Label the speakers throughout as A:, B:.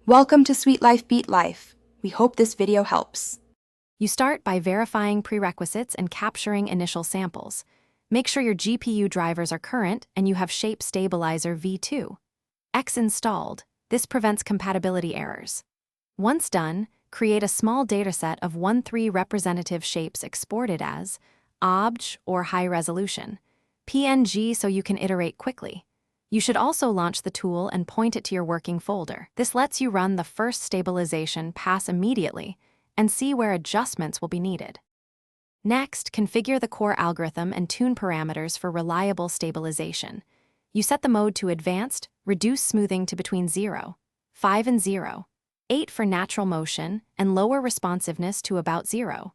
A: Welcome to Sweet Life Beat Life. We hope this video helps.
B: You start by verifying prerequisites and capturing initial samples. Make sure your GPU drivers are current and you have Shape Stabilizer v2. X installed. This prevents compatibility errors. Once done, create a small dataset of 1-3 representative shapes exported as OBJ or high resolution, PNG so you can iterate quickly. You should also launch the tool and point it to your working folder. This lets you run the first stabilization pass immediately and see where adjustments will be needed. Next, configure the core algorithm and tune parameters for reliable stabilization. You set the mode to Advanced, reduce smoothing to between 0, 5 and 0, 8 for natural motion, and lower responsiveness to about 0,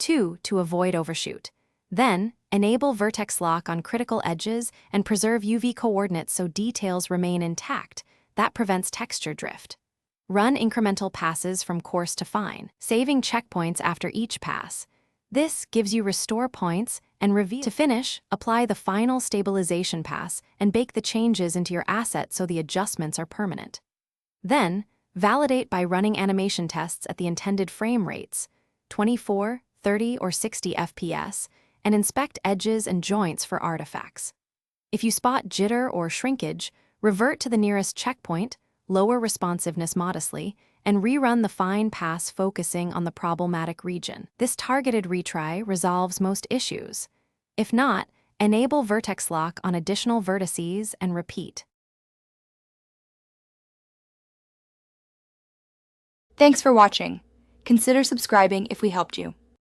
B: 2 to avoid overshoot. Then, enable vertex lock on critical edges and preserve UV coordinates so details remain intact. That prevents texture drift. Run incremental passes from coarse to fine, saving checkpoints after each pass. This gives you restore points and reveal. To finish, apply the final stabilization pass and bake the changes into your asset so the adjustments are permanent. Then, validate by running animation tests at the intended frame rates, 24, 30, or 60 FPS, and inspect edges and joints for artifacts. If you spot jitter or shrinkage, revert to the nearest checkpoint, lower responsiveness modestly, and rerun the fine pass focusing on the problematic region. This targeted retry resolves most issues. If not, enable vertex lock on additional vertices and repeat.
A: Thanks for watching. Consider subscribing if we helped you.